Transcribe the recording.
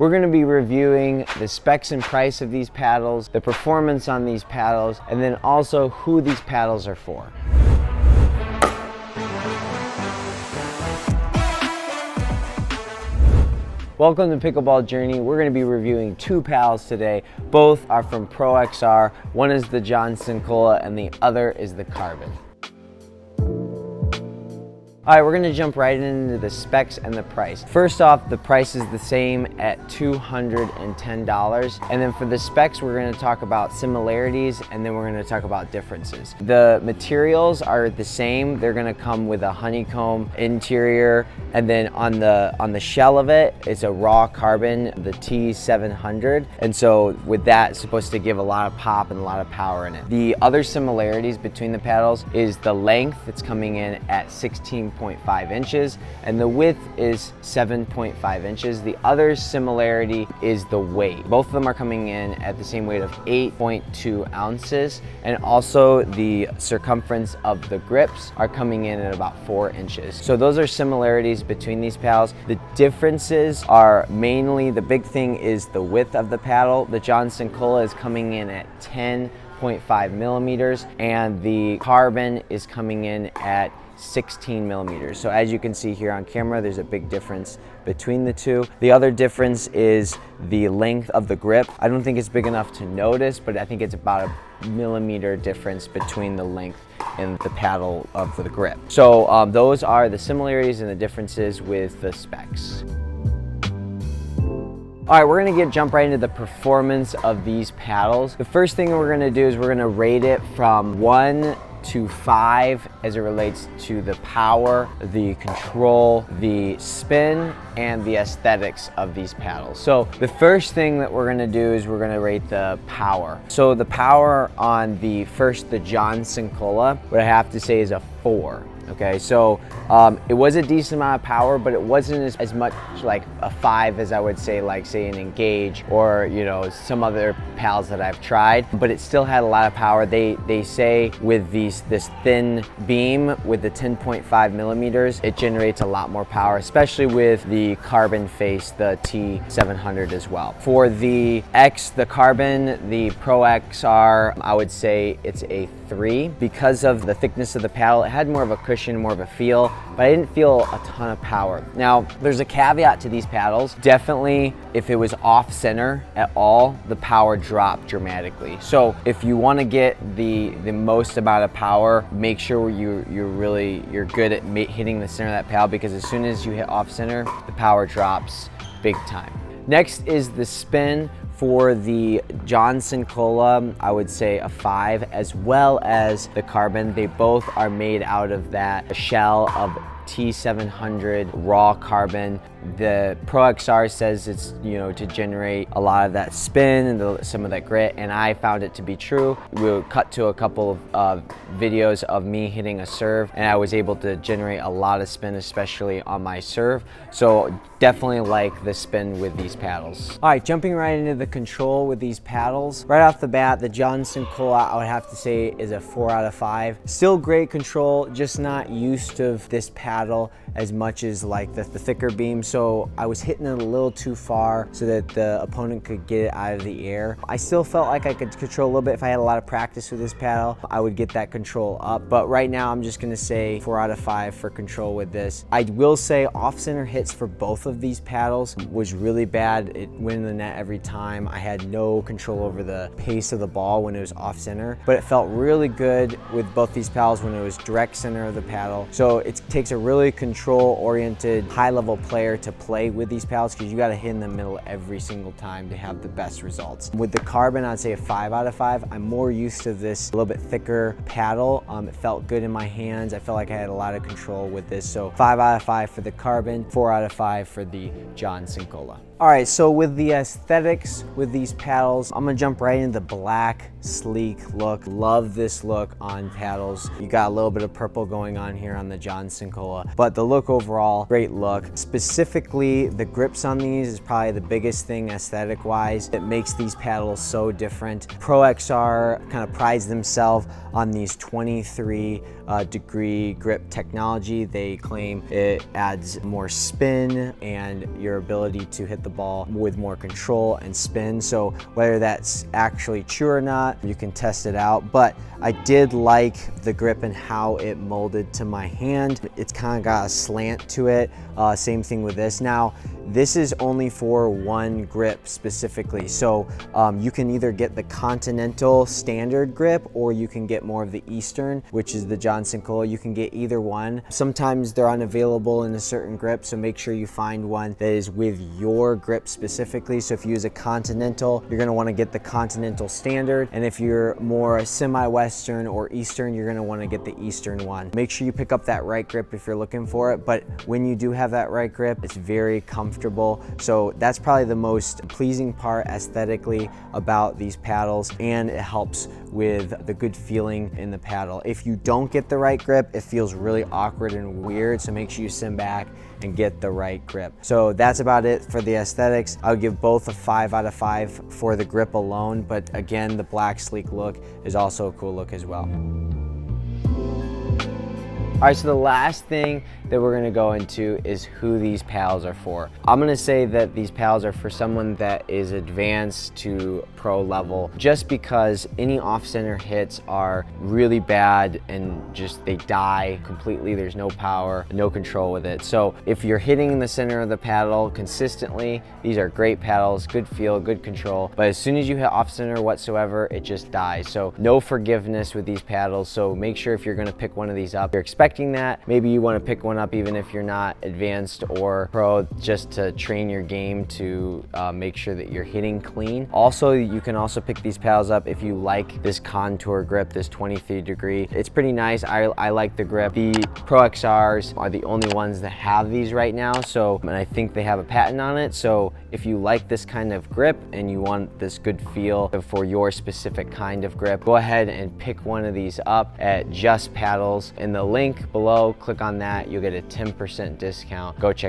We're going to be reviewing the specs and price of these paddles, the performance on these paddles, and then also who these paddles are for. Welcome to Pickleball Journey. We're going to be reviewing two paddles today. Both are from ProXR. One is the Cincola and the other is the Carbon. All right, we're going to jump right into the specs and the price. First off, the price is the same at $210. And then for the specs, we're going to talk about similarities and then we're going to talk about differences. The materials are the same. They're going to come with a honeycomb interior, and then on the shell of it, it's a raw carbon, the T700. And so with that, it's supposed to give a lot of pop and a lot of power in it. The other similarities between the paddles is the length. It's coming in at 16.5 inches and the width is 7.5 inches. The other similarity is the weight. Both of them are coming in at the same weight of 8.2 ounces, and also the circumference of the grips are coming in at about 4 inches. So those are similarities between these paddles. The differences are mainly, the big thing is the width of the paddle. The Cincola is coming in at 10.5 millimeters and the Carbon is coming in at 16 millimeters. So as you can see here on camera, there's a big difference between the two. The other difference is the length of the grip. I don't think it's big enough to notice, but I think it's about a millimeter difference between the length and the paddle of the grip. So those are the similarities and the differences with the specs. All right, we're gonna jump right into the performance of these paddles. The first thing we're gonna do is we're gonna rate it from 1 to 5 as it relates to the power, the control, the spin, and the aesthetics of these paddles. So the first thing that we're gonna do is we're gonna rate the power. So the power on the Cincola, what I have to say is a 4. Okay, so it was a decent amount of power, but it wasn't as much like a 5 as I would say, like say an Engage or some other paddles that I've tried. But it still had a lot of power. They say with this thin beam with the 10.5 millimeters, it generates a lot more power, especially with the Carbon face, the T700 as well. For the Carbon, the ProXR, I would say it's a 3 because of the thickness of the paddle. It had more of a cushion, more of a feel, but I didn't feel a ton of power. Now, there's a caveat to these paddles. Definitely, if it was off center at all, the power dropped dramatically. So if you want to get the most amount of power, make sure you're good at hitting the center of that paddle, because as soon as you hit off center, the power drops big time. Next is the spin. For the Cincola, I would say a 5, as well as the Carbon. They both are made out of that shell of T700 raw carbon. The ProXR says it's to generate a lot of that spin and some of that grit, and I found it to be true. We'll cut to a couple of videos of me hitting a serve, and I was able to generate a lot of spin, especially on my serve. So definitely like the spin with these paddles. All right, jumping right into the control with these paddles. Right off the bat, the Cincola, I would have to say, is a 4 out of 5. Still great control, just not used to this paddle as much as like the thicker beam. So I was hitting it a little too far so that the opponent could get it out of the air. I still felt like I could control a little bit. If I had a lot of practice with this paddle, I would get that control up. But right now, I'm just gonna say 4 out of 5 for control with this. I will say off-center hits for both of these paddles was really bad. It went in the net every time. I had no control over the pace of the ball when it was off-center, but it felt really good with both these paddles when it was direct center of the paddle. So it takes a really control-oriented, high-level player to play with these paddles, because you got to hit in the middle every single time to have the best results. With the Carbon, I'd say a 5 out of 5. I'm more used to this a little bit thicker paddle. It felt good in my hands. I felt like I had a lot of control with this. So 5 out of 5 for the Carbon, 4 out of 5 for the Cincola. All right, so with the aesthetics with these paddles, I'm gonna jump right into the black, sleek look. Love this look on paddles. You got a little bit of purple going on here on the Cincola, but the look overall, great look. Specifically, the grips on these is probably the biggest thing aesthetic-wise that makes these paddles so different. ProXR kind of prides themselves on these 23 degree grip technology. They claim it adds more spin and your ability to hit the the ball with more control and spin. So whether that's actually true or not, you can test it out. But I did like the grip and how it molded to my hand. It's kind of got a slant to it. Same thing with this. Now, this is only for one grip specifically. So you can either get the Continental standard grip, or you can get more of the Eastern, which is the John Cincola. You can get either one. Sometimes they're unavailable in a certain grip, so make sure you find one that is with your grip specifically. So if you use a Continental, you're gonna wanna get the Continental standard. And if you're more semi-Western or Eastern, you're gonna wanna get the Eastern one. Make sure you pick up that right grip if you're looking for it, but when you do have that right grip, it's very comfortable. So that's probably the most pleasing part aesthetically about these paddles, and it helps with the good feeling in the paddle. If you don't get the right grip, it feels really awkward and weird, so make sure you sit back and get the right grip. So that's about it for the aesthetics. I would give both a 5 out of 5 for the grip alone, but again, the black sleek look is also a cool look as well. All right, so the last thing that we're gonna go into is who these paddles are for. I'm gonna say that these paddles are for someone that is advanced to pro level, just because any off-center hits are really bad and just they die completely. There's no power, no control with it. So if you're hitting in the center of the paddle consistently, these are great paddles, good feel, good control. But as soon as you hit off-center whatsoever, it just dies. So no forgiveness with these paddles. So make sure if you're gonna pick one of these up, you're expecting that. Maybe you wanna pick one up even if you're not advanced or pro, just to train your game to make sure that you're hitting clean. Also, you can also pick these paddles up if you like this contour grip, this 23 degree. It's pretty nice. I like the grip. The ProXRs are the only ones that have these right now. So, and I think they have a patent on it. So if you like this kind of grip and you want this good feel for your specific kind of grip, go ahead and pick one of these up at Just Paddles. In the link below, click on that. You'll get a 10% discount. Go check